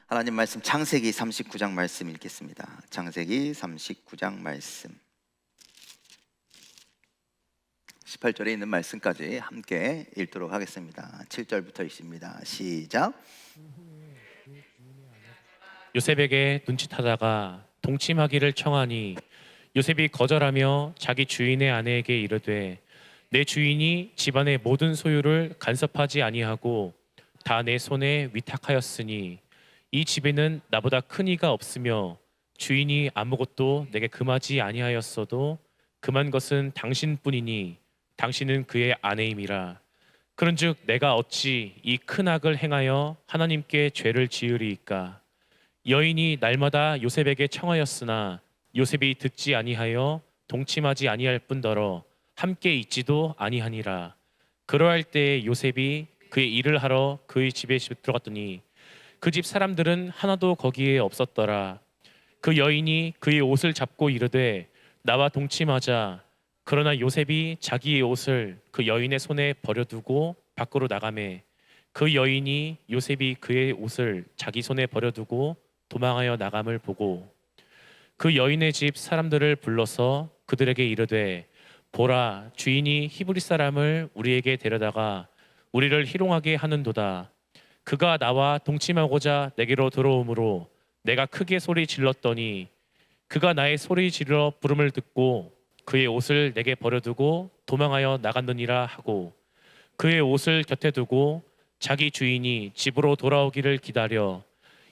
하나님 말씀 창세기 39장 말씀 읽겠습니다. 창세기 39장 말씀 18절에 있는 말씀까지 함께 읽도록 하겠습니다. 7절부터 읽습니다. 시작. 요셉에게 눈짓하다가 동침하기를 청하니 요셉이 거절하며 자기 주인의 아내에게 이르되 내 주인이 집안의 모든 소유를 간섭하지 아니하고 다 내 손에 위탁하였으니 이 집에는 나보다 큰 이가 없으며 주인이 아무것도 내게 금하지 아니하였어도 금한 것은 당신뿐이니 당신은 그의 아내임이라. 그런즉 내가 어찌 이 큰 악을 행하여 하나님께 죄를 지으리이까. 여인이 날마다 요셉에게 청하였으나 요셉이 듣지 아니하여 동침하지 아니할 뿐더러 함께 있지도 아니하니라. 그러할 때에 요셉이 그의 일을 하러 그의 집에 들어갔더니 그 집 사람들은 하나도 거기에 없었더라. 그 여인이 그의 옷을 잡고 이르되 나와 동침하자. 그러나 요셉이 자기의 옷을 그 여인의 손에 버려두고 밖으로 나가매 그 여인이 요셉이 그의 옷을 자기 손에 버려두고 도망하여 나감을 보고 그 여인의 집 사람들을 불러서 그들에게 이르되 보라, 주인이 히브리 사람을 우리에게 데려다가 우리를 희롱하게 하는도다. 그가 나와 동침하고자 내게로 들어오므로 내가 크게 소리 질렀더니 그가 나의 소리 질러 부름을 듣고 그의 옷을 내게 버려두고 도망하여 나갔느니라 하고 그의 옷을 곁에 두고 자기 주인이 집으로 돌아오기를 기다려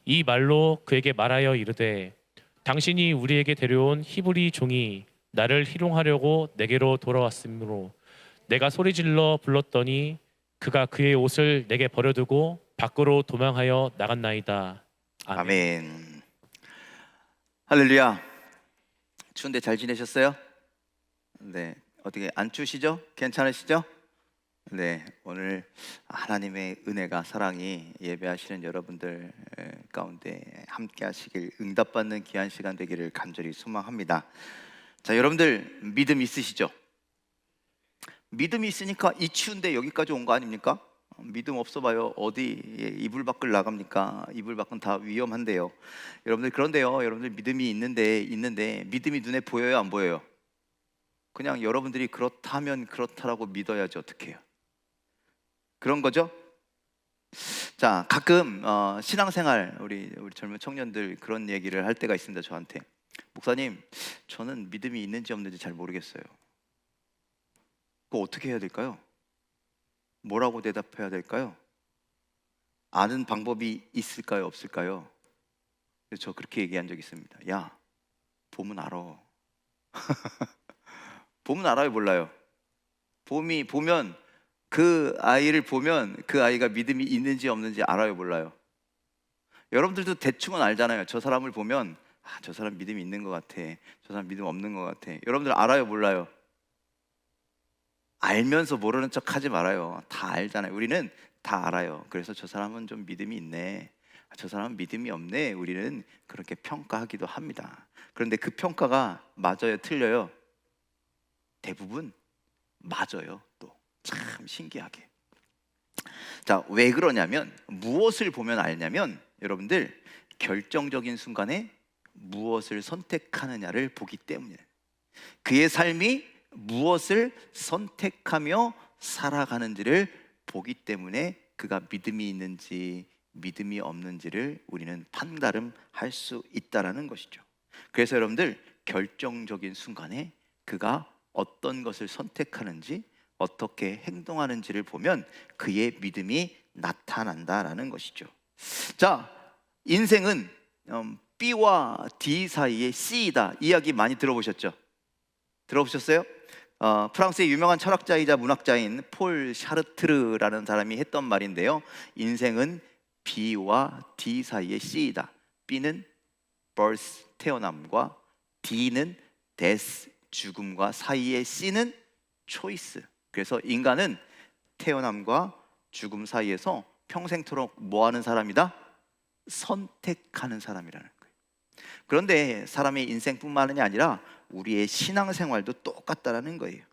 이 말로 그에게 말하여 이르되 당신이 우리에게 데려온 히브리 종이 나를 희롱하려고 내게로 돌아왔으므로 내가 소리질러 불렀더니 그가 그의 옷을 내게 버려두고 밖으로 도망하여 나갔나이다. 아멘. 아멘. 할렐루야. 추운데 잘 지내셨어요? 네. 어떻게 안 추우시죠? 괜찮으시죠? 네. 오늘 하나님의 은혜가 사랑이 예배하시는 여러분들 가운데 함께 하시길 응답받는 귀한 시간 되기를 간절히 소망합니다. 자, 여러분들 믿음 있으시죠? 믿음이 있으니까 이 추운데 여기까지 온 거 아닙니까? 믿음 없어 봐요. 어디 이불 밖을 나갑니까? 이불 밖은 다 위험한데요. 여러분들 그런데요. 여러분들 믿음이 있는데 믿음이 눈에 보여요, 안 보여요? 그냥 여러분들이 그렇다면 그렇다라고 믿어야지 어떻게 해요? 그런 거죠? 자, 가끔 신앙생활 우리 젊은 청년들 그런 얘기를 할 때가 있습니다. 저한테 목사님, 저는 믿음이 있는지 없는지 잘 모르겠어요. 그거 어떻게 해야 될까요? 뭐라고 대답해야 될까요? 아는 방법이 있을까요? 없을까요? 그래서 저 그렇게 얘기한 적이 있습니다. 야, 보면 알아. 보면 알아요, 몰라요? 보면 그 아이를 보면 그 아이가 믿음이 있는지 없는지 알아요, 몰라요? 여러분들도 대충은 알잖아요. 저 사람을 보면 저 사람 믿음이 있는 것 같아, 저 사람 믿음 없는 것 같아. 여러분들 알아요, 몰라요? 알면서 모르는 척 하지 말아요. 다 알잖아요. 우리는 다 알아요. 그래서 저 사람은 좀 믿음이 있네, 저 사람은 믿음이 없네, 우리는 그렇게 평가하기도 합니다. 그런데 그 평가가 맞아요, 틀려요? 대부분 맞아요. 또 참 신기하게. 자, 왜 그러냐면, 무엇을 보면 알냐면, 여러분들 결정적인 순간에 무엇을 선택하느냐를 보기 때문이에요. 그의 삶이 무엇을 선택하며 살아가는지를 보기 때문에 그가 믿음이 있는지 믿음이 없는지를 우리는 판가름할 수 있다라는 것이죠. 그래서 여러분들 결정적인 순간에 그가 어떤 것을 선택하는지 어떻게 행동하는지를 보면 그의 믿음이 나타난다라는 것이죠. 자, 인생은 B와 D 사이의 C이다. 이야기 많이 들어보셨죠? 들어보셨어요? 프랑스의 유명한 철학자이자 문학자인 폴 샤르트르라는 사람이 했던 말인데요. 인생은 B와 D 사이의 C이다. B는 birth, 태어남과 D는 death, 죽음과 사이의 C는 choice. 그래서 인간은 태어남과 죽음 사이에서 평생토록 뭐 하는 사람이다? 선택하는 사람이라는 거예요. 그런데 사람의 인생뿐만이 아니라 우리의 신앙생활도 똑같다라는 거예요.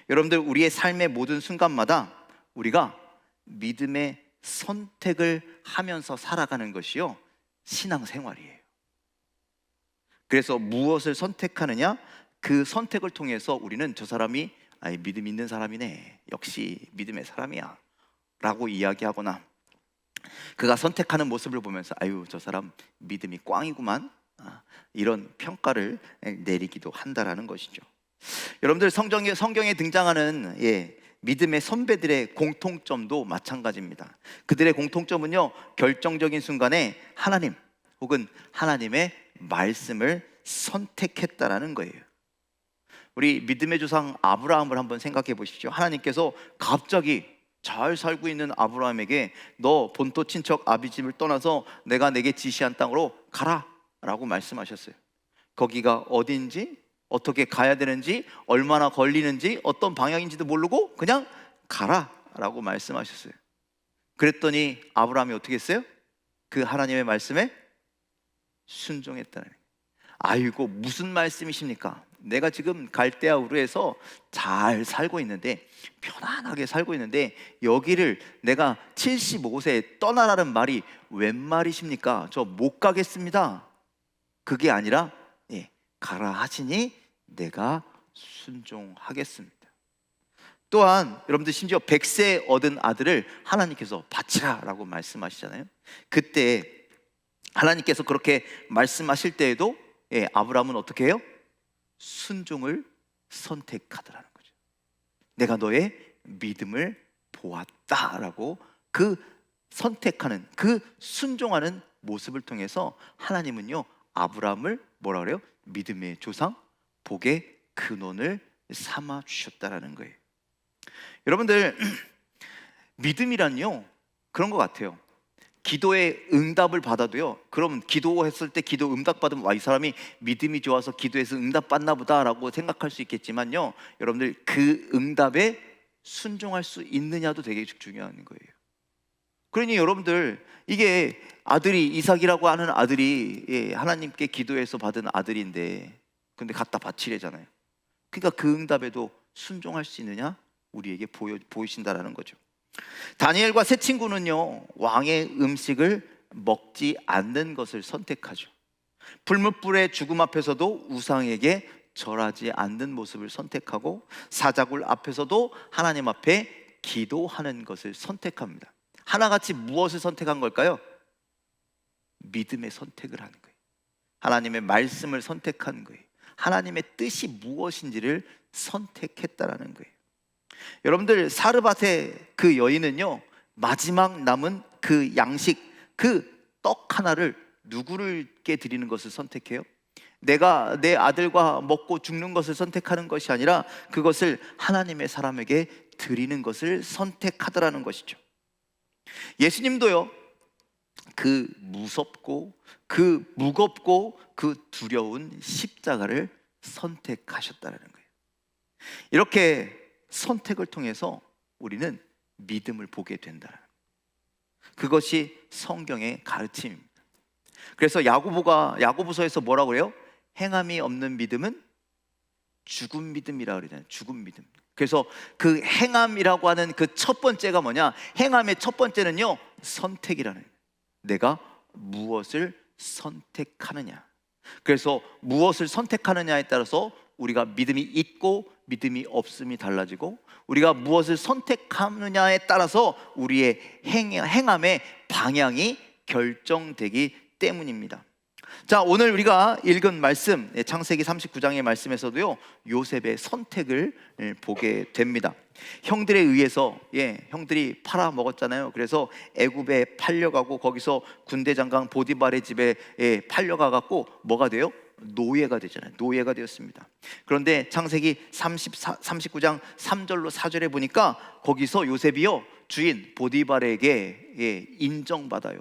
여러분들, 우리의 삶의 모든 순간마다 우리가 믿음의 선택을 하면서 살아가는 것이요, 신앙생활이에요. 그래서 무엇을 선택하느냐, 그 선택을 통해서 우리는 저 사람이 믿음 있는 사람이네, 역시 믿음의 사람이야 라고 이야기하거나, 그가 선택하는 모습을 보면서 아유 저 사람 믿음이 꽝이구만, 이런 평가를 내리기도 한다라는 것이죠. 여러분들 성경에 등장하는 믿음의 선배들의 공통점도 마찬가지입니다. 그들의 공통점은요, 결정적인 순간에 하나님 혹은 하나님의 말씀을 선택했다라는 거예요. 우리 믿음의 조상 아브라함을 한번 생각해 보십시오. 하나님께서 갑자기 잘 살고 있는 아브라함에게 너 본토 친척 아비집을 떠나서 내가 내게 지시한 땅으로 가라 라고 말씀하셨어요. 거기가 어딘지, 어떻게 가야 되는지, 얼마나 걸리는지, 어떤 방향인지도 모르고 그냥 가라 라고 말씀하셨어요. 그랬더니 아브라함이 어떻게 했어요? 그 하나님의 말씀에 순종했다는 거예요. 아이고 무슨 말씀이십니까? 내가 지금 갈대아 우르에서 잘 살고 있는데, 편안하게 살고 있는데 여기를 내가 75세에 떠나라는 말이 웬 말이십니까? 저 못 가겠습니다. 그게 아니라 가라 하시니 내가 순종하겠습니다. 또한 여러분들 심지어 100세 얻은 아들을 하나님께서 바치라 라고 말씀하시잖아요. 그때 하나님께서 그렇게 말씀하실 때에도 아브라함은 어떻게 해요? 순종을 선택하더라는 거죠. 내가 너의 믿음을 보았다라고 그 선택하는, 그 순종하는 모습을 통해서 하나님은요 아브라함을 뭐라 그래요? 믿음의 조상, 복의 근원을 삼아 주셨다라는 거예요. 여러분들 믿음이란요 그런 것 같아요. 기도의 응답을 받아도요, 그럼 기도했을 때 기도 응답 받으면 와, 이 사람이 믿음이 좋아서 기도해서 응답 받나 보다라고 생각할 수 있겠지만요, 여러분들 그 응답에 순종할 수 있느냐도 되게 중요한 거예요. 그러니 여러분들 이게 아들이 이삭이라고 하는 아들이 하나님께 기도해서 받은 아들인데 근데 갖다 바치래잖아요. 그러니까 그 응답에도 순종할 수 있느냐 우리에게 보이신다라는 거죠. 다니엘과 세 친구는요 왕의 음식을 먹지 않는 것을 선택하죠. 불뭇불의 죽음 앞에서도 우상에게 절하지 않는 모습을 선택하고, 사자굴 앞에서도 하나님 앞에 기도하는 것을 선택합니다. 하나같이 무엇을 선택한 걸까요? 믿음의 선택을 하는 거예요. 하나님의 말씀을 선택한 거예요. 하나님의 뜻이 무엇인지를 선택했다라는 거예요. 여러분들 사르밧의 그 여인은요 마지막 남은 그 양식, 그 떡 하나를 누구에게 드리는 것을 선택해요? 내가 내 아들과 먹고 죽는 것을 선택하는 것이 아니라 그것을 하나님의 사람에게 드리는 것을 선택하더라는 것이죠. 예수님도요 그 무섭고 그 무겁고 그 두려운 십자가를 선택하셨다는 거예요. 이렇게 선택을 통해서 우리는 믿음을 보게 된다. 그것이 성경의 가르침입니다. 그래서 야고보서에서 뭐라고 그래요? 행함이 없는 믿음은 죽은 믿음이라 그러잖아요. 죽은 믿음. 그래서 그 행함이라고 하는 그 첫 번째가 뭐냐? 행함의 첫 번째는요 선택이라는 거예요. 내가 무엇을 선택하느냐. 그래서 무엇을 선택하느냐에 따라서 우리가 믿음이 있고 믿음이 없음이 달라지고, 우리가 무엇을 선택하느냐에 따라서 우리의 행함의 방향이 결정되기 때문입니다. 자, 오늘 우리가 읽은 말씀 창세기 39장의 말씀에서도요 요셉의 선택을 보게 됩니다. 형들에 의해서 형들이 팔아 먹었잖아요. 그래서 애굽에 팔려가고 거기서 군대 장관 보디발의 집에 팔려가 갖고 뭐가 돼요? 노예가 되잖아요. 노예가 되었습니다. 그런데 창세기 39장 3절로 4절에 보니까 거기서 요셉이요 주인 보디발에게 인정받아요.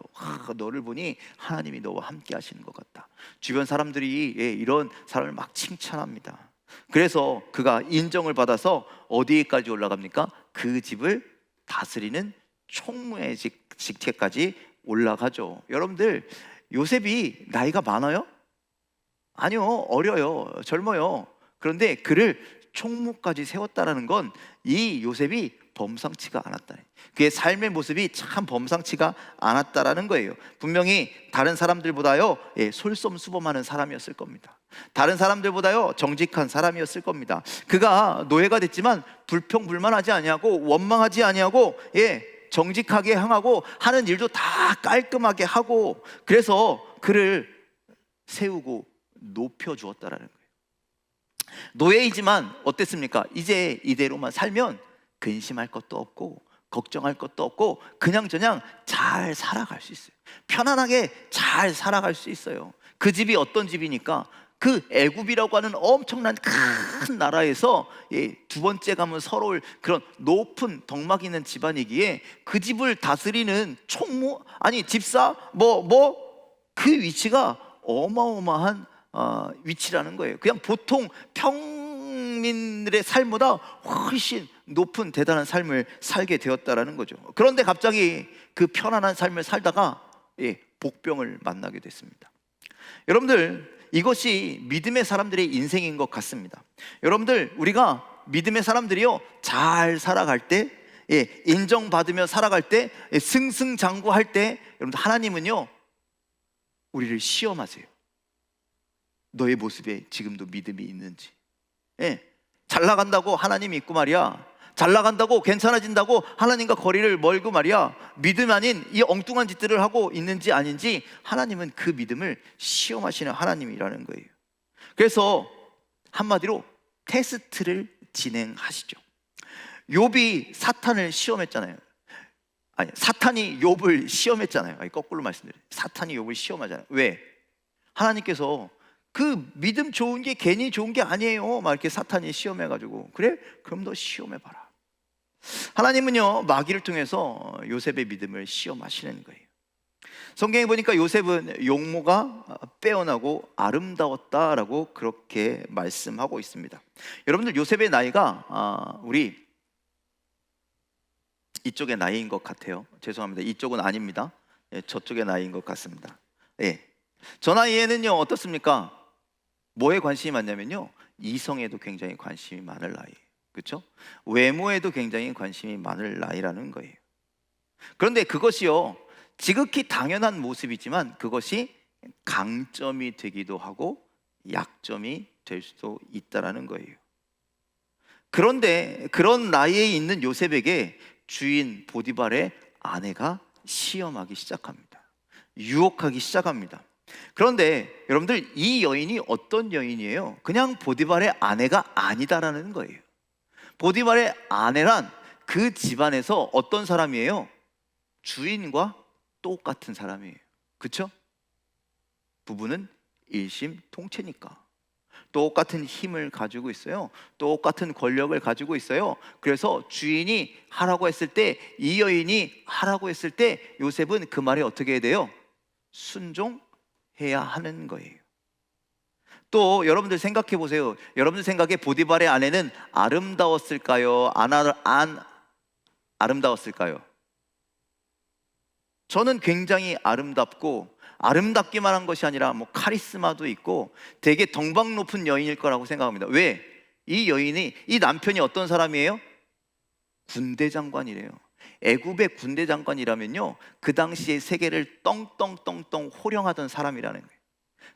너를 보니 하나님이 너와 함께 하시는 것 같다. 주변 사람들이 이런 사람을 막 칭찬합니다. 그래서 그가 인정을 받아서 어디까지 올라갑니까? 그 집을 다스리는 총무의 직책까지 올라가죠. 여러분들 요셉이 나이가 많아요? 아니요, 어려요, 젊어요. 그런데 그를 총무까지 세웠다라는 건 이 요셉이 범상치가 않았다. 그의 삶의 모습이 참 범상치가 않았다라는 거예요. 분명히 다른 사람들보다요 솔선수범하는 사람이었을 겁니다. 다른 사람들보다요 정직한 사람이었을 겁니다. 그가 노예가 됐지만 불평불만하지 아니하고 원망하지 아니하고 정직하게 행하고 하는 일도 다 깔끔하게 하고, 그래서 그를 세우고 높여주었다라는 거예요. 노예이지만 어땠습니까? 이제 이대로만 살면 근심할 것도 없고 걱정할 것도 없고 그냥저냥 잘 살아갈 수 있어요. 편안하게 잘 살아갈 수 있어요. 그 집이 어떤 집이니까, 그 애굽이라고 하는 엄청난 큰 나라에서 두 번째 가면 서러울 그런 높은 덕막 있는 집안이기에 그 집을 다스리는 총무, 아니 집사, 그 위치가 어마어마한 위치라는 거예요. 그냥 보통 평민들의 삶보다 훨씬 높은 대단한 삶을 살게 되었다라는 거죠. 그런데 갑자기 그 편안한 삶을 살다가 복병을 만나게 됐습니다. 여러분들, 이것이 믿음의 사람들의 인생인 것 같습니다. 여러분들, 우리가 믿음의 사람들이요 잘 살아갈 때, 인정받으며 살아갈 때, 승승장구할 때, 여러분들 하나님은요 우리를 시험하세요. 너의 모습에 지금도 믿음이 있는지. 잘 나간다고 하나님이 있고 말이야, 잘 나간다고 괜찮아진다고 하나님과 거리를 멀고 말이야, 믿음 아닌 이 엉뚱한 짓들을 하고 있는지 아닌지 하나님은 그 믿음을 시험하시는 하나님이라는 거예요. 그래서 한마디로 테스트를 진행하시죠. 욥이 사탄을 시험했잖아요. 아니, 사탄이 욥을 시험했잖아요. 아니, 거꾸로 말씀드려요. 사탄이 욥을 시험하잖아요. 왜? 하나님께서 그 믿음 좋은 게 괜히 좋은 게 아니에요 막 이렇게 사탄이 시험해가지고, 그래? 그럼 너 시험해봐라. 하나님은요 마귀를 통해서 요셉의 믿음을 시험하시는 거예요. 성경에 보니까 요셉은 용모가 빼어나고 아름다웠다라고 그렇게 말씀하고 있습니다. 여러분들, 요셉의 나이가 우리 이쪽의 나이인 것 같아요. 죄송합니다. 이쪽은 아닙니다. 저쪽의 나이인 것 같습니다. 저 나이에는요 어떻습니까? 뭐에 관심이 많냐면요, 이성에도 굉장히 관심이 많을 나이예요. 그렇죠? 외모에도 굉장히 관심이 많을 나이라는 거예요. 그런데 그것이요 지극히 당연한 모습이지만 그것이 강점이 되기도 하고 약점이 될 수도 있다라는 거예요. 그런데 그런 나이에 있는 요셉에게 주인 보디발의 아내가 시험하기 시작합니다. 유혹하기 시작합니다. 그런데 여러분들, 이 여인이 어떤 여인이에요? 그냥 보디발의 아내가 아니다라는 거예요. 보디발의 아내란 그 집안에서 어떤 사람이에요? 주인과 똑같은 사람이에요. 그렇죠? 부부는 일심동체니까 똑같은 힘을 가지고 있어요. 똑같은 권력을 가지고 있어요. 그래서 주인이 하라고 했을 때, 이 여인이 하라고 했을 때 요셉은 그 말에 어떻게 해야 돼요? 순종해야 하는 거예요. 또 여러분들 생각해 보세요. 여러분들 생각에 보디발의 아내는 아름다웠을까요? 안 아름다웠을까요? 저는 굉장히 아름답고, 아름답기만 한 것이 아니라 카리스마도 있고 되게 덩박 높은 여인일 거라고 생각합니다. 왜? 이 여인이, 이 남편이 어떤 사람이에요? 군대 장관이래요. 애굽의 군대 장관이라면요 그 당시에 세계를 떵떵떵떵 호령하던 사람이라는 거예요.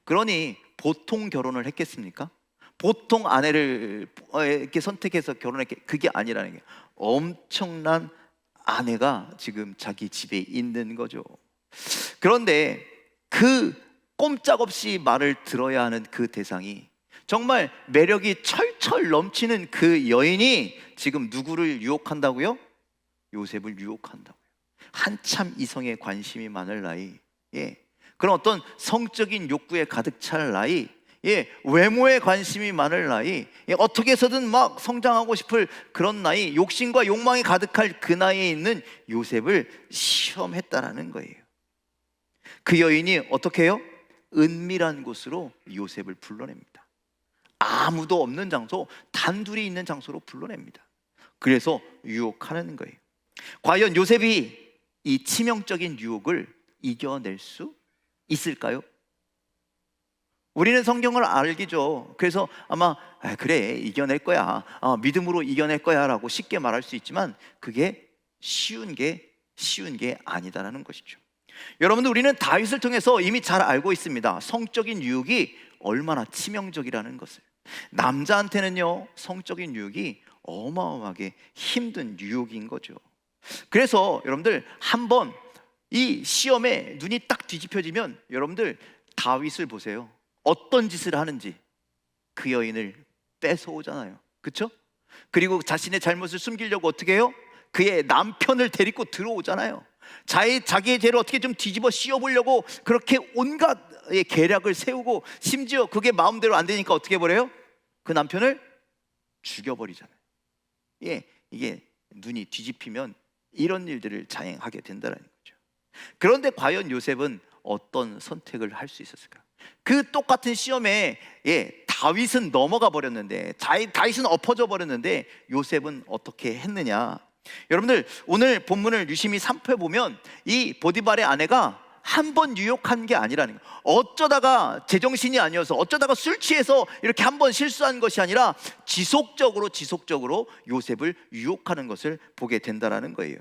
그러니 보통 결혼을 했겠습니까? 보통 아내를 이렇게 선택해서 결혼했겠, 그게 아니라는 게, 엄청난 아내가 지금 자기 집에 있는 거죠. 그런데 그 꼼짝없이 말을 들어야 하는 그 대상이, 정말 매력이 철철 넘치는 그 여인이 지금 누구를 유혹한다고요? 요셉을 유혹한다고요. 한참 이성에 관심이 많을 나이, 그런 어떤 성적인 욕구에 가득 찰 나이, 외모에 관심이 많을 나이, 어떻게 해서든 막 성장하고 싶을 그런 나이, 욕심과 욕망이 가득할 그 나이에 있는 요셉을 시험했다라는 거예요. 그 여인이 어떻게 해요? 은밀한 곳으로 요셉을 불러냅니다. 아무도 없는 장소, 단둘이 있는 장소로 불러냅니다. 그래서 유혹하는 거예요. 과연 요셉이 이 치명적인 유혹을 이겨낼 수 있을까요? 우리는 성경을 알기죠. 그래서 아마 그래 이겨낼 거야, 믿음으로 이겨낼 거야 라고 쉽게 말할 수 있지만 그게 쉬운 게 아니다라는 것이죠. 여러분들, 우리는 다윗을 통해서 이미 잘 알고 있습니다. 성적인 유혹이 얼마나 치명적이라는 것을. 남자한테는요, 성적인 유혹이 어마어마하게 힘든 유혹인 거죠. 그래서 여러분들, 한번 이 시험에 눈이 딱 뒤집혀지면 여러분들 다윗을 보세요. 어떤 짓을 하는지. 그 여인을 뺏어오잖아요. 그렇죠? 그리고 자신의 잘못을 숨기려고 어떻게 해요? 그의 남편을 데리고 들어오잖아요. 자기의 죄를 어떻게 좀 뒤집어 씌워보려고 그렇게 온갖 계략을 세우고, 심지어 그게 마음대로 안 되니까 어떻게 해버려요? 그 남편을 죽여버리잖아요. 이게 눈이 뒤집히면 이런 일들을 자행하게 된다는 거죠. 그런데 과연 요셉은 어떤 선택을 할 수 있었을까요? 그 똑같은 시험에 다윗은 넘어가 버렸는데, 다윗은 엎어져 버렸는데 요셉은 어떻게 했느냐? 여러분들, 오늘 본문을 유심히 살펴보면 이 보디발의 아내가 한 번 유혹한 게 아니라는 거예요. 어쩌다가 제정신이 아니어서, 어쩌다가 술 취해서 이렇게 한 번 실수한 것이 아니라 지속적으로 요셉을 유혹하는 것을 보게 된다는 거예요.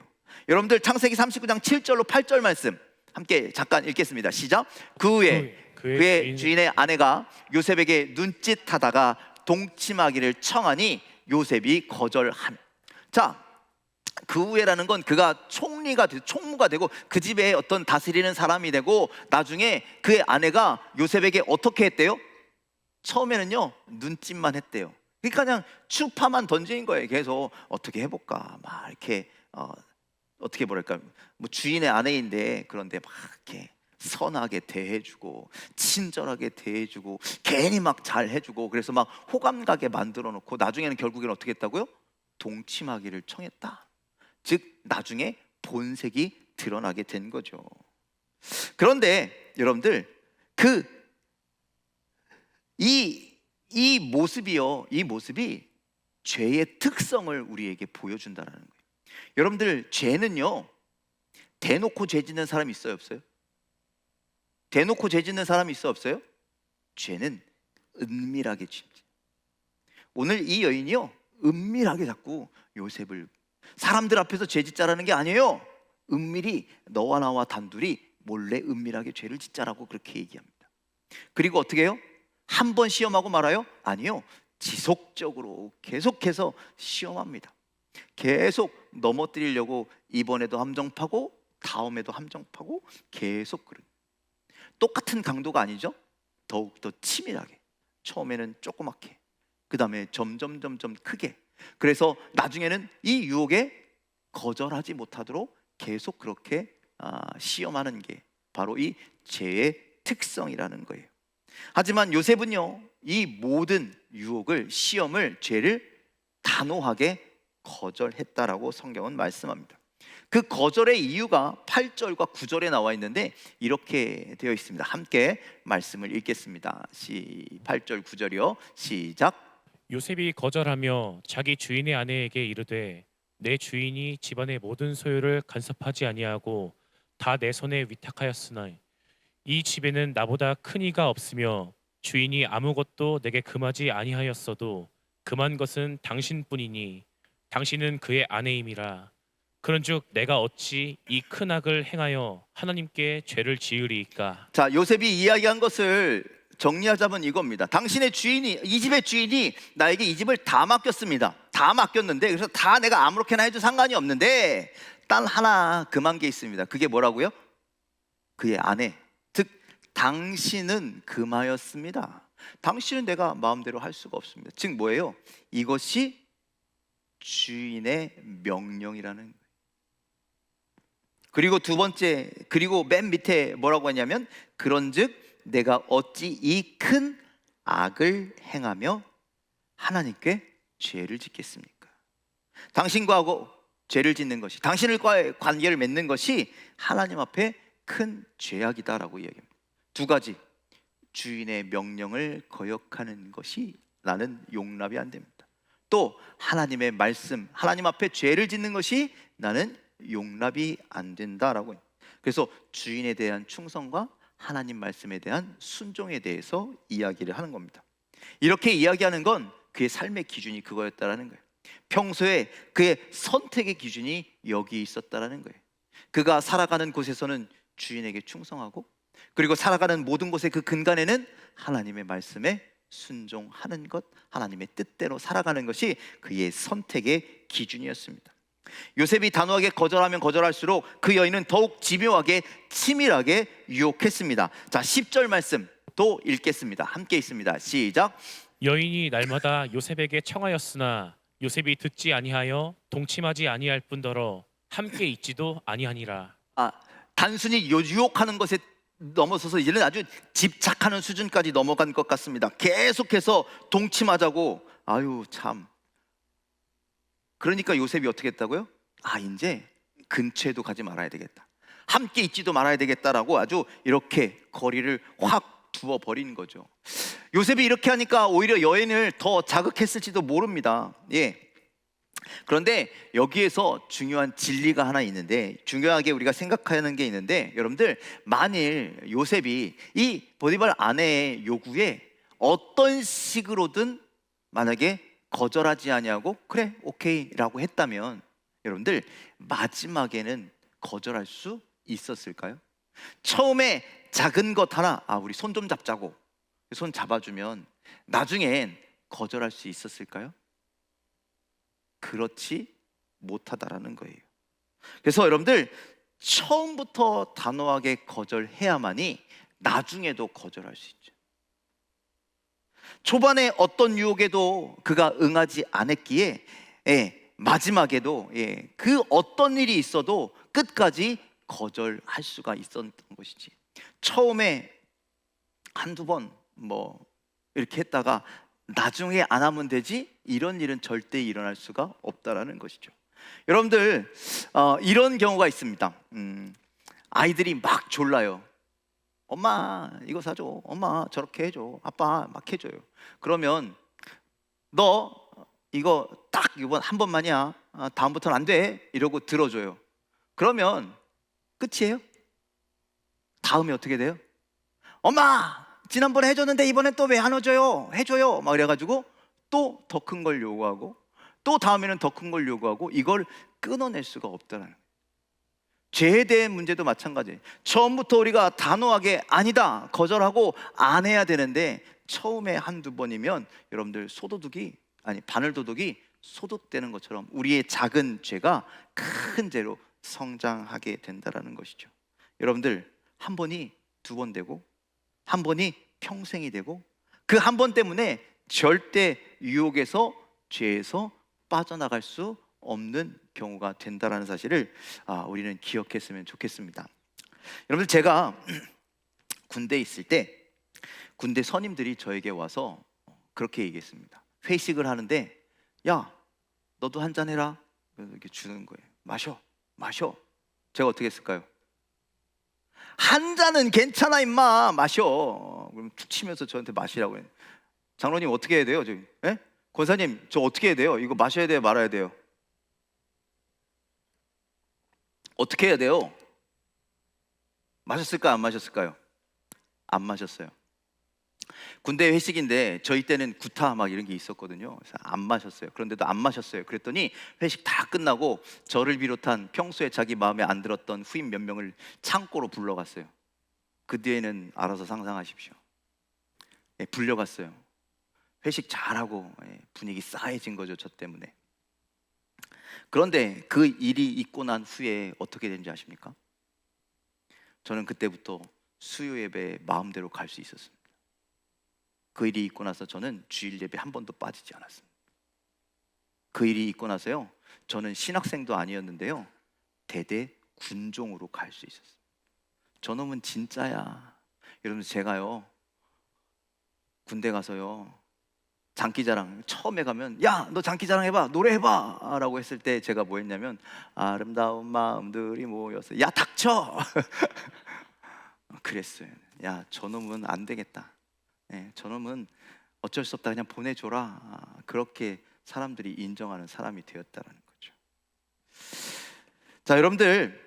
여러분들, 창세기 39장 7절로 8절 말씀 함께 잠깐 읽겠습니다. 시작. 그 후에 그의 주인의 아내가 요셉에게 눈짓하다가 동침하기를 청하니 요셉이 거절함. 자, 그 후에라는 건 그가 총무가 되고 그 집에 어떤 다스리는 사람이 되고, 나중에 그의 아내가 요셉에게 어떻게 했대요? 처음에는요, 눈짓만 했대요. 그러니까 그냥 추파만 던진 거예요. 계속 어떻게 해볼까, 막 이렇게 어떻게 뭐랄까, 뭐 주인의 아내인데, 그런데 막 이렇게 선하게 대해주고 친절하게 대해주고 괜히 막 잘해주고, 그래서 막 호감 가게 만들어 놓고 나중에는 결국에는 어떻게 했다고요? 동침하기를 청했다. 즉 나중에 본색이 드러나게 된 거죠. 그런데 여러분들, 이 모습이 죄의 특성을 우리에게 보여준다는 거예요. 여러분들, 죄는요, 대놓고 죄 짓는 사람 있어요, 없어요? 대놓고 죄 짓는 사람 있어요, 없어요? 죄는 은밀하게 짓지. 오늘 이 여인이요, 은밀하게 자꾸 요셉을, 사람들 앞에서 죄 짓자라는 게 아니에요. 은밀히 너와 나와 단둘이 몰래 은밀하게 죄를 짓자라고 그렇게 얘기합니다. 그리고 어떻게 해요? 한 번 시험하고 말아요? 아니요, 지속적으로 계속해서 시험합니다. 계속 넘어뜨리려고 이번에도 함정 파고 다음에도 함정 파고, 계속 그래요. 똑같은 강도가 아니죠. 더욱더 치밀하게, 처음에는 조그맣게, 그 다음에 점점 크게. 그래서 나중에는 이 유혹에 거절하지 못하도록 계속 그렇게 시험하는 게 바로 이 죄의 특성이라는 거예요. 하지만 요셉은요, 이 모든 유혹을, 시험을, 죄를 단호하게 거절했다라고 성경은 말씀합니다. 그 거절의 이유가 8절과 9절에 나와 있는데 이렇게 되어 있습니다. 함께 말씀을 읽겠습니다. 8절 9절이요. 시작. 요셉이 거절하며 자기 주인의 아내에게 이르되 내 주인이 집안의 모든 소유를 간섭하지 아니하고 다 내 손에 위탁하였으나 이 집에는 나보다 큰 이가 없으며 주인이 아무것도 내게 금하지 아니하였어도 금한 것은 당신뿐이니 당신은 그의 아내임이라. 그런즉 내가 어찌 이 큰 악을 행하여 하나님께 죄를 지으리이까. 자, 요셉이 이야기한 것을 정리하자면 이겁니다. 당신의 주인이, 이 집의 주인이 나에게 이 집을 다 맡겼습니다. 다 맡겼는데, 그래서 다 내가 아무렇게나 해도 상관이 없는데 단 하나 금한 게 있습니다. 그게 뭐라고요? 그의 아내, 즉 당신은 금하였습니다. 당신은 내가 마음대로 할 수가 없습니다. 즉 뭐예요? 이것이 주인의 명령이라는 거예요. 그리고 두 번째, 그리고 맨 밑에 뭐라고 하냐면 그런즉 내가 어찌 이 큰 악을 행하며 하나님께 죄를 짓겠습니까? 당신과 죄를 짓는 것이, 당신과의 관계를 맺는 것이 하나님 앞에 큰 죄악이다라고 이야기합니다. 두 가지, 주인의 명령을 거역하는 것이 나는 용납이 안 됩니다. 또 하나님의 말씀, 하나님 앞에 죄를 짓는 것이 나는 용납이 안 된다라고. 그래서 주인에 대한 충성과 하나님 말씀에 대한 순종에 대해서 이야기를 하는 겁니다. 이렇게 이야기하는 건 그의 삶의 기준이 그거였다라는 거예요. 평소에 그의 선택의 기준이 여기 있었다라는 거예요. 그가 살아가는 곳에서는 주인에게 충성하고, 그리고 살아가는 모든 곳의 그 근간에는 하나님의 말씀에 순종하는 것, 하나님의 뜻대로 살아가는 것이 그의 선택의 기준이었습니다. 요셉이 단호하게 거절하면 거절할수록 그 여인은 더욱 집요하게 치밀하게 유혹했습니다. 자, 10절 말씀 또 읽겠습니다. 함께 있습니다. 시작. 여인이 날마다 요셉에게 청하였으나 요셉이 듣지 아니하여 동침하지 아니할 뿐더러 함께 있지도 아니하니라. 단순히 유혹하는 것에 넘어서서 이제는 아주 집착하는 수준까지 넘어간 것 같습니다. 계속해서 동침하자고. 아유 참. 그러니까 요셉이 어떻게 했다고요? 이제 근처에도 가지 말아야 되겠다, 함께 있지도 말아야 되겠다라고 아주 이렇게 거리를 확 두어버린 거죠. 요셉이 이렇게 하니까 오히려 여인을 더 자극했을지도 모릅니다. 그런데 여기에서 중요한 진리가 하나 있는데, 중요하게 우리가 생각하는 게 있는데, 여러분들, 만일 요셉이 이 보디발 아내의 요구에 어떤 식으로든 만약에 거절하지 아니하고 그래 오케이 라고 했다면, 여러분들 마지막에는 거절할 수 있었을까요? 처음에 작은 것 하나, 우리 손 좀 잡자고 손 잡아주면 나중엔 거절할 수 있었을까요? 그렇지 못하다라는 거예요. 그래서 여러분들, 처음부터 단호하게 거절해야만이 나중에도 거절할 수 있죠. 초반에 어떤 유혹에도 그가 응하지 않았기에 마지막에도 그 어떤 일이 있어도 끝까지 거절할 수가 있었던 것이지, 처음에 한두 번 뭐 이렇게 했다가 나중에 안 하면 되지, 이런 일은 절대 일어날 수가 없다라는 것이죠. 여러분들, 이런 경우가 있습니다. 아이들이 막 졸라요. 엄마 이거 사줘, 엄마 저렇게 해줘, 아빠 막 해줘요. 그러면 너 이거 딱 이번 한 번만이야, 다음부터는 안 돼, 이러고 들어줘요. 그러면 끝이에요? 다음에 어떻게 돼요? 엄마 지난번에 해줬는데 이번엔 또 왜 안 해줘요? 해줘요 막 이래가지고 또 더 큰 걸 요구하고, 또 다음에는 더 큰 걸 요구하고, 이걸 끊어낼 수가 없다는 거예요. 죄에 대한 문제도 마찬가지예요. 처음부터 우리가 단호하게 아니다 거절하고 안 해야 되는데, 처음에 한두 번이면 여러분들 바늘도둑이 소독되는 것처럼 우리의 작은 죄가 큰 죄로 성장하게 된다는 것이죠. 여러분들, 한 번이 두 번 되고 한 번이 평생이 되고, 그 한 번 때문에 절대 유혹에서, 죄에서 빠져나갈 수 없는 경우가 된다는 사실을 우리는 기억했으면 좋겠습니다. 여러분들, 제가 군대에 있을 때 군대 선임들이 저에게 와서 그렇게 얘기했습니다. 회식을 하는데, 야 너도 한잔 해라, 이렇게 주는 거예요. 마셔. 제가 어떻게 했을까요? 한 잔은 괜찮아 임마, 마셔. 그럼 툭 치면서 저한테 마시라고 해요. 장로님 어떻게 해야 돼요? 권사님 저 어떻게 해야 돼요? 이거 마셔야 돼요, 말아야 돼요? 어떻게 해야 돼요? 마셨을까요, 안 마셨을까요? 안 마셨어요. 군대 회식인데 저희 때는 구타 막 이런 게 있었거든요. 그래서 안 마셨어요. 그런데도 안 마셨어요. 그랬더니 회식 다 끝나고 저를 비롯한 평소에 자기 마음에 안 들었던 후임 몇 명을 창고로 불러갔어요. 그 뒤에는 알아서 상상하십시오. 불려갔어요. 회식 잘하고 분위기 싸해진 거죠, 저 때문에. 그런데 그 일이 있고 난 후에 어떻게 된지 아십니까? 저는 그때부터 수요 예배에 마음대로 갈 수 있었습니다. 그 일이 있고 나서 저는 주일 예배 한 번도 빠지지 않았습니다. 그 일이 있고 나서요, 저는 신학생도 아니었는데요, 대대 군종으로 갈 수 있었어요. 저놈은 진짜야. 여러분, 제가요 군대 가서요 장기자랑 처음에 가면, 야 너 장기자랑 해봐, 노래해봐 라고 했을 때 제가 뭐 했냐면, 아름다운 마음들이 모여서, 야 닥쳐. 그랬어요. 야 저놈은 안 되겠다, 저놈은 어쩔 수 없다, 그냥 보내줘라. 그렇게 사람들이 인정하는 사람이 되었다는 거죠. 자, 여러분들,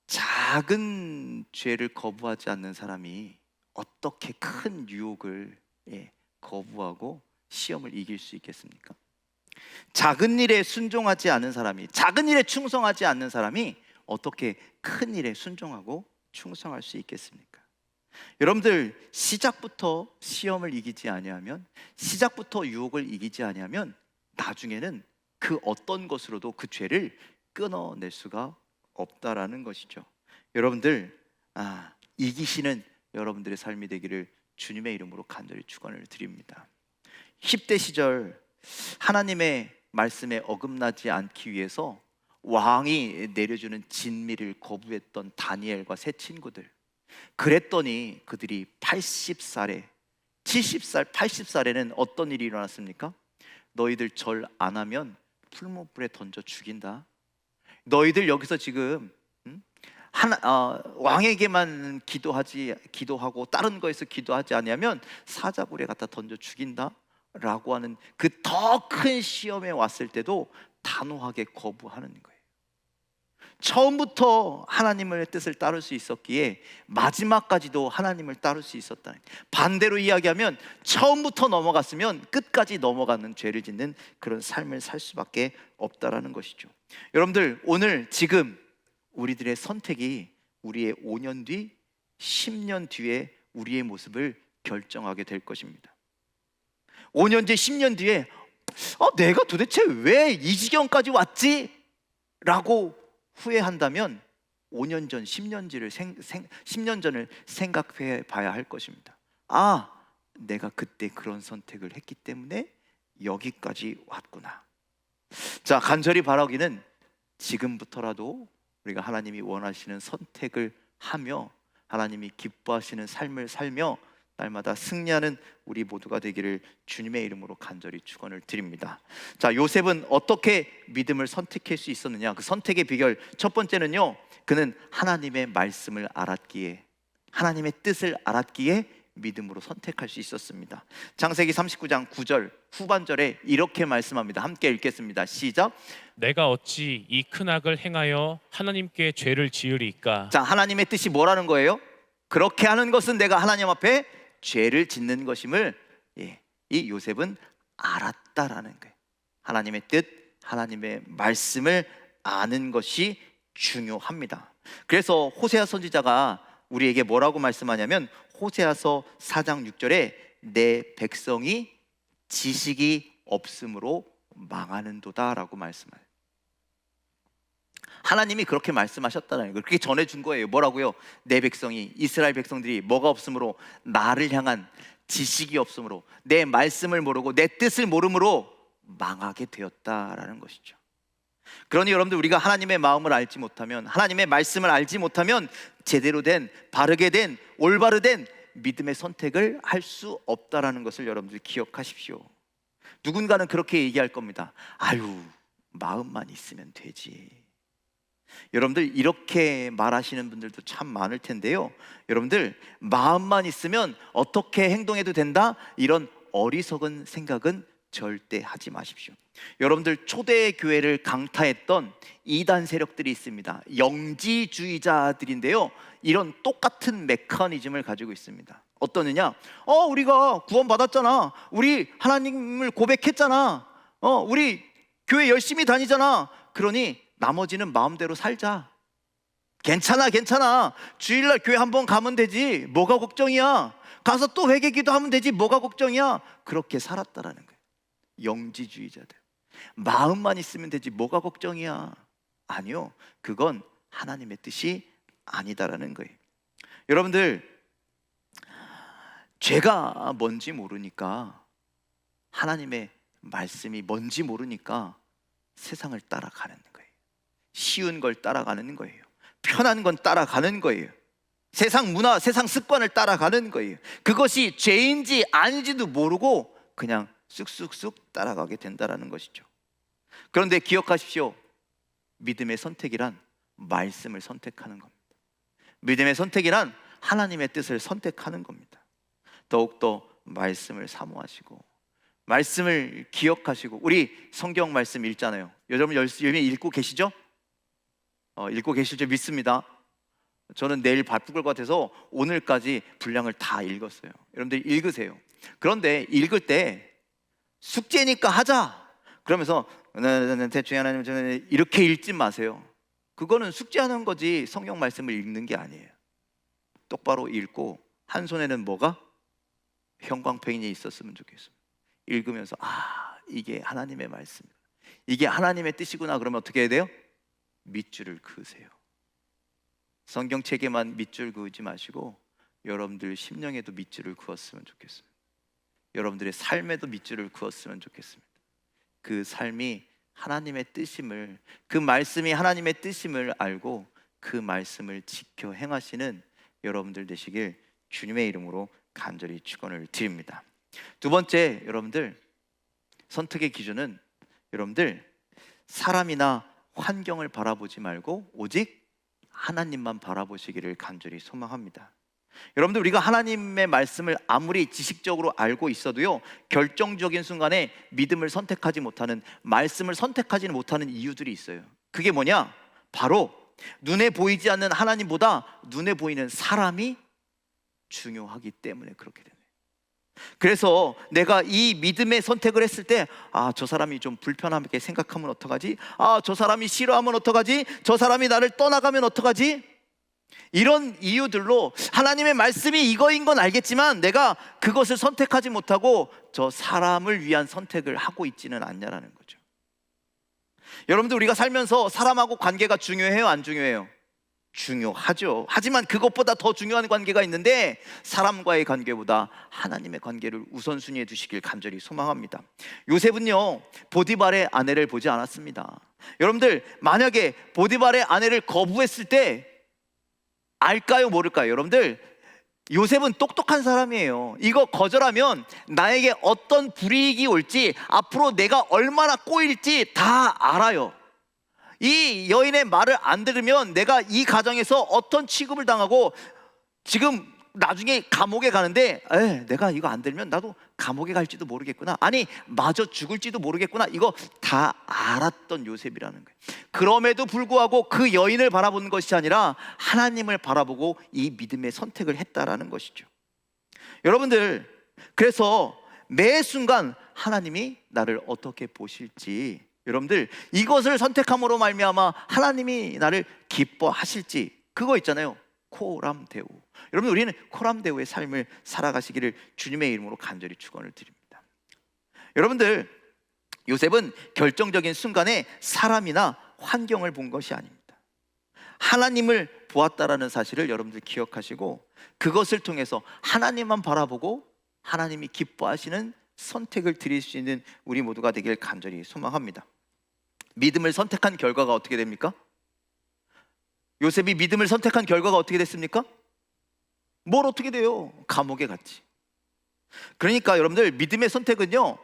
작은 죄를 거부하지 않는 사람이 어떻게 큰 유혹을 거부하고 시험을 이길 수 있겠습니까? 작은 일에 순종하지 않은 사람이, 작은 일에 충성하지 않는 사람이 어떻게 큰 일에 순종하고 충성할 수 있겠습니까? 여러분들, 시작부터 시험을 이기지 아니하면, 시작부터 유혹을 이기지 아니하면 나중에는 그 어떤 것으로도 그 죄를 끊어낼 수가 없다라는 것이죠. 여러분들, 이기시는 여러분들의 삶이 되기를 주님의 이름으로 간절히 축원을 드립니다. 10대 시절 하나님의 말씀에 어긋나지 않기 위해서 왕이 내려주는 진미를 거부했던 다니엘과 세 친구들, 그랬더니 그들이 80살에 70살, 80살에는 어떤 일이 일어났습니까? 너희들 절 안 하면 풀무불에 던져 죽인다. 너희들 여기서 지금 왕에게만 기도하고 다른 거에서 기도하지 않으면 사자굴에 갖다 던져 죽인다 라고 하는 그 더 큰 시험에 왔을 때도 단호하게 거부하는 거예요. 처음부터 하나님의 뜻을 따를 수 있었기에 마지막까지도 하나님을 따를 수 있었다. 반대로 이야기하면 처음부터 넘어갔으면 끝까지 넘어가는 죄를 짓는 그런 삶을 살 수밖에 없다라는 것이죠. 여러분들, 오늘 지금 우리들의 선택이 우리의 5년 뒤, 10년 뒤에 우리의 모습을 결정하게 될 것입니다. 5년 뒤, 10년 뒤에 내가 도대체 왜 이 지경까지 왔지? 라고 후회한다면 5년 전, 10년 전을 생각해 봐야 할 것입니다. 내가 그때 그런 선택을 했기 때문에 여기까지 왔구나. 자, 간절히 바라기는 지금부터라도 우리가 하나님이 원하시는 선택을 하며 하나님이 기뻐하시는 삶을 살며 날마다 승리하는 우리 모두가 되기를 주님의 이름으로 간절히 축원을 드립니다. 자, 요셉은 어떻게 믿음을 선택할 수 있었느냐? 그 선택의 비결 첫 번째는요, 그는 하나님의 말씀을 알았기에, 하나님의 뜻을 알았기에 믿음으로 선택할 수 있었습니다. 창세기 39장 9절 후반절에 이렇게 말씀합니다. 함께 읽겠습니다. 시작. 내가 어찌 이 큰 악을 행하여 하나님께 죄를 지으리이까. 자, 하나님의 뜻이 뭐라는 거예요? 그렇게 하는 것은 내가 하나님 앞에 죄를 짓는 것임을 이 요셉은 알았다라는 거예요. 하나님의 뜻, 하나님의 말씀을 아는 것이 중요합니다. 그래서 호세아 선지자가 우리에게 뭐라고 말씀하냐면 호세아서 4장 6절에 내 백성이 지식이 없음으로 망하는도다 라고 말씀해요. 하나님이 그렇게 말씀하셨다는 걸 그렇게 전해준 거예요. 뭐라고요? 내 백성이, 이스라엘 백성들이 뭐가 없으므로, 나를 향한 지식이 없으므로, 내 말씀을 모르고 내 뜻을 모름으로 망하게 되었다라는 것이죠. 그러니 여러분들, 우리가 하나님의 마음을 알지 못하면, 하나님의 말씀을 알지 못하면 제대로 된, 바르게 된, 올바르 된 믿음의 선택을 할 수 없다라는 것을 여러분들 기억하십시오. 누군가는 그렇게 얘기할 겁니다. 마음만 있으면 되지. 여러분들, 이렇게 말하시는 분들도 참 많을 텐데요, 여러분들, 마음만 있으면 어떻게 행동해도 된다, 이런 어리석은 생각은 절대 하지 마십시오. 여러분들, 초대 교회를 강타했던 이단 세력들이 있습니다. 영지주의자들인데요, 이런 똑같은 메커니즘을 가지고 있습니다. 어떠느냐? 우리가 구원 받았잖아, 우리 하나님을 고백했잖아, 우리 교회 열심히 다니잖아, 그러니 나머지는 마음대로 살자. 괜찮아. 주일날 교회 한번 가면 되지. 뭐가 걱정이야. 가서 또 회개기도 하면 되지. 뭐가 걱정이야. 그렇게 살았다라는 거예요. 영지주의자들. 마음만 있으면 되지. 뭐가 걱정이야. 아니요, 그건 하나님의 뜻이 아니다라는 거예요. 여러분들, 죄가 뭔지 모르니까, 하나님의 말씀이 뭔지 모르니까 세상을 따라가는 거예요. 쉬운 걸 따라가는 거예요. 편한 건 따라가는 거예요. 세상 문화, 세상 습관을 따라가는 거예요. 그것이 죄인지 아닌지도 모르고 그냥 쑥쑥쑥 따라가게 된다는 것이죠. 그런데 기억하십시오. 믿음의 선택이란 말씀을 선택하는 겁니다. 믿음의 선택이란 하나님의 뜻을 선택하는 겁니다. 더욱더 말씀을 사모하시고 말씀을 기억하시고, 우리 성경 말씀 읽잖아요. 여러분 열심히 읽고 계시죠? 읽고 계실 줄 믿습니다. 저는 내일 바쁠 것 같아서 오늘까지 분량을 다 읽었어요. 여러분들 읽으세요. 그런데 읽을 때 숙제니까 하자 그러면서 대충 하나님 저는 이렇게 읽지 마세요. 그거는 숙제하는 거지 성경 말씀을 읽는 게 아니에요. 똑바로 읽고 한 손에는 뭐가? 형광펜이 있었으면 좋겠습니다. 읽으면서 이게 하나님의 말씀이다, 이게 하나님의 뜻이구나. 그러면 어떻게 해야 돼요? 밑줄을 그으세요. 성경책에만 밑줄 그으지 마시고 여러분들 심령에도 밑줄을 그었으면 좋겠습니다. 여러분들의 삶에도 밑줄을 그었으면 좋겠습니다. 그 삶이 하나님의 뜻임을, 그 말씀이 하나님의 뜻임을 알고 그 말씀을 지켜 행하시는 여러분들 되시길 주님의 이름으로 간절히 축원을 드립니다. 두 번째, 여러분들 선택의 기준은 여러분들 사람이나 환경을 바라보지 말고 오직 하나님만 바라보시기를 간절히 소망합니다. 여러분들 우리가 하나님의 말씀을 아무리 지식적으로 알고 있어도요, 결정적인 순간에 믿음을 선택하지 못하는, 말씀을 선택하지 못하는 이유들이 있어요. 그게 뭐냐? 바로 눈에 보이지 않는 하나님보다 눈에 보이는 사람이 중요하기 때문에 그렇게 되네요. 그래서 내가 이 믿음의 선택을 했을 때 저 사람이 좀 불편하게 생각하면 어떡하지? 저 사람이 싫어하면 어떡하지? 저 사람이 나를 떠나가면 어떡하지? 이런 이유들로 하나님의 말씀이 이거인 건 알겠지만 내가 그것을 선택하지 못하고 저 사람을 위한 선택을 하고 있지는 않냐라는 거죠. 여러분들 우리가 살면서 사람하고 관계가 중요해요, 안 중요해요? 중요하죠. 하지만 그것보다 더 중요한 관계가 있는데 사람과의 관계보다 하나님의 관계를 우선순위에 두시길 간절히 소망합니다. 요셉은요 보디발의 아내를 보지 않았습니다. 여러분들 만약에 보디발의 아내를 거부했을 때 알까요, 모를까요? 여러분들 요셉은 똑똑한 사람이에요. 이거 거절하면 나에게 어떤 불이익이 올지, 앞으로 내가 얼마나 꼬일지 다 알아요. 이 여인의 말을 안 들으면 내가 이 가정에서 어떤 취급을 당하고, 지금 나중에 감옥에 가는데 내가 이거 안 들으면 나도 감옥에 갈지도 모르겠구나, 아니 마저 죽을지도 모르겠구나, 이거 다 알았던 요셉이라는 거예요. 그럼에도 불구하고 그 여인을 바라보는 것이 아니라 하나님을 바라보고 이 믿음의 선택을 했다라는 것이죠. 여러분들 그래서 매 순간 하나님이 나를 어떻게 보실지, 여러분들 이것을 선택함으로 말미암아 하나님이 나를 기뻐하실지, 그거 있잖아요, 코람데오. 여러분 우리는 코람데오의 삶을 살아가시기를 주님의 이름으로 간절히 축원을 드립니다. 여러분들 요셉은 결정적인 순간에 사람이나 환경을 본 것이 아닙니다. 하나님을 보았다라는 사실을 여러분들 기억하시고 그것을 통해서 하나님만 바라보고 하나님이 기뻐하시는 선택을 드릴 수 있는 우리 모두가 되길 간절히 소망합니다. 믿음을 선택한 결과가 어떻게 됩니까? 요셉이 믿음을 선택한 결과가 어떻게 됐습니까? 뭘 어떻게 돼요? 감옥에 갔지. 그러니까 여러분들 믿음의 선택은요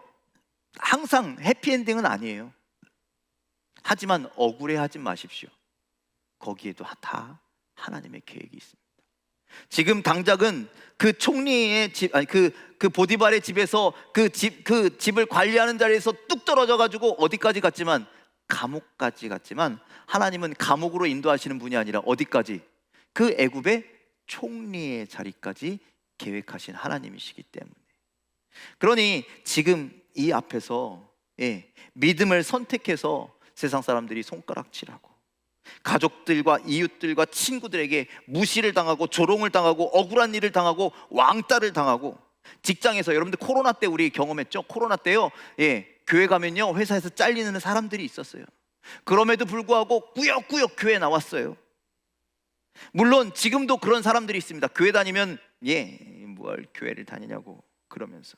항상 해피엔딩은 아니에요. 하지만 억울해하지 마십시오. 거기에도 다 하나님의 계획이 있습니다. 지금 당장은 그 총리의 집, 아니 그 보디발의 집에서 그 집을 관리하는 자리에서 뚝 떨어져 가지고 어디까지 갔지만, 감옥까지 갔지만 하나님은 감옥으로 인도하시는 분이 아니라 어디까지? 그 애굽의 총리의 자리까지 계획하신 하나님이시기 때문에. 그러니 지금 이 앞에서 믿음을 선택해서 세상 사람들이 손가락질하고 가족들과 이웃들과 친구들에게 무시를 당하고 조롱을 당하고 억울한 일을 당하고 왕따를 당하고, 직장에서 여러분들 코로나 때 우리 경험했죠? 코로나 때요 교회 가면요 회사에서 잘리는 사람들이 있었어요. 그럼에도 불구하고 꾸역꾸역 교회 나왔어요. 물론 지금도 그런 사람들이 있습니다. 교회 다니면 뭘 교회를 다니냐고 그러면서,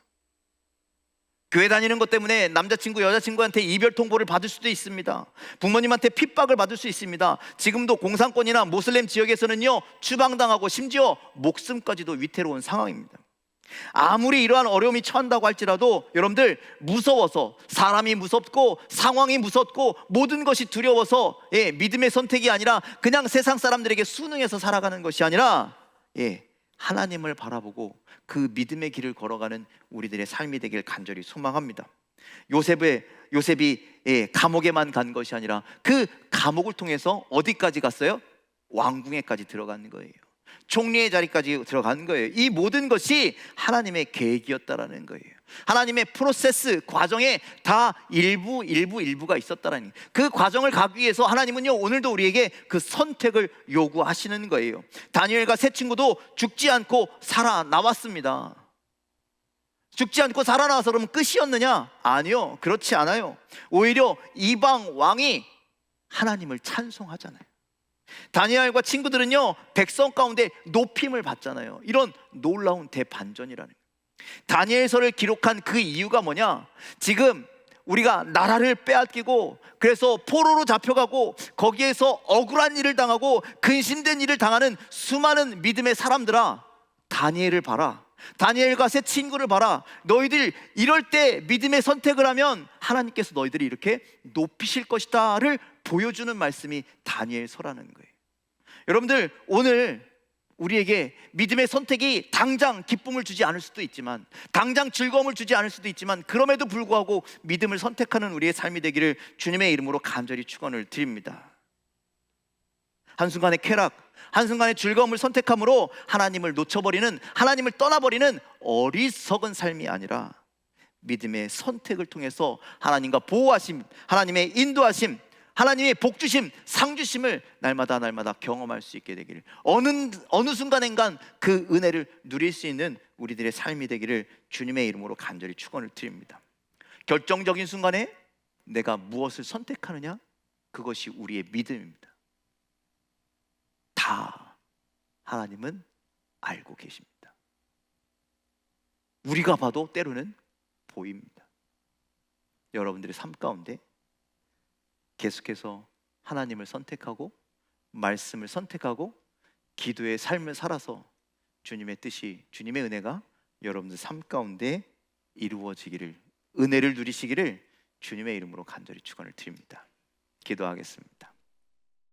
교회 다니는 것 때문에 남자친구 여자친구한테 이별 통보를 받을 수도 있습니다. 부모님한테 핍박을 받을 수 있습니다. 지금도 공산권이나 모슬렘 지역에서는요 추방당하고 심지어 목숨까지도 위태로운 상황입니다. 아무리 이러한 어려움이 처한다고 할지라도 여러분들 무서워서, 사람이 무섭고 상황이 무섭고 모든 것이 두려워서 믿음의 선택이 아니라 그냥 세상 사람들에게 순응해서 살아가는 것이 아니라 하나님을 바라보고 그 믿음의 길을 걸어가는 우리들의 삶이 되길 간절히 소망합니다. 요셉이 감옥에만 간 것이 아니라 그 감옥을 통해서 어디까지 갔어요? 왕궁에까지 들어가는 거예요. 총리의 자리까지 들어가는 거예요. 이 모든 것이 하나님의 계획이었다라는 거예요. 하나님의 프로세스 과정에 다 일부가 있었다라는 거예요. 그 과정을 가기 위해서 하나님은요, 오늘도 우리에게 그 선택을 요구하시는 거예요. 다니엘과 세 친구도 죽지 않고 살아나왔습니다. 죽지 않고 살아나와서 그러면 끝이었느냐? 아니요, 그렇지 않아요. 오히려 이방 왕이 하나님을 찬송하잖아요. 다니엘과 친구들은요, 백성 가운데 높임을 받잖아요. 이런 놀라운 대반전이라는 거예요. 다니엘서를 기록한 그 이유가 뭐냐? 지금 우리가 나라를 빼앗기고 그래서 포로로 잡혀가고 거기에서 억울한 일을 당하고 근심된 일을 당하는 수많은 믿음의 사람들아, 다니엘을 봐라. 다니엘과 세 친구를 봐라. 너희들 이럴 때 믿음의 선택을 하면 하나님께서 너희들이 이렇게 높이실 것이다를 보여주는 말씀이 다니엘서라는 거예요. 여러분들, 오늘 우리에게 믿음의 선택이 당장 기쁨을 주지 않을 수도 있지만, 당장 즐거움을 주지 않을 수도 있지만, 그럼에도 불구하고 믿음을 선택하는 우리의 삶이 되기를 주님의 이름으로 간절히 축원을 드립니다. 한순간의 쾌락, 한순간의 즐거움을 선택함으로 하나님을 놓쳐버리는, 하나님을 떠나버리는 어리석은 삶이 아니라 믿음의 선택을 통해서 하나님과 보호하심, 하나님의 인도하심, 하나님의 복주심, 상주심을 날마다 경험할 수 있게 되기를, 어느 순간인간 그 은혜를 누릴 수 있는 우리들의 삶이 되기를 주님의 이름으로 간절히 축원을 드립니다. 결정적인 순간에 내가 무엇을 선택하느냐, 그것이 우리의 믿음입니다. 다 하나님은 알고 계십니다. 우리가 봐도 때로는 보입니다. 여러분들의 삶 가운데 계속해서 하나님을 선택하고 말씀을 선택하고 기도의 삶을 살아서 주님의 뜻이, 주님의 은혜가 여러분들 삶 가운데 이루어지기를, 은혜를 누리시기를 주님의 이름으로 간절히 축원을 드립니다. 기도하겠습니다.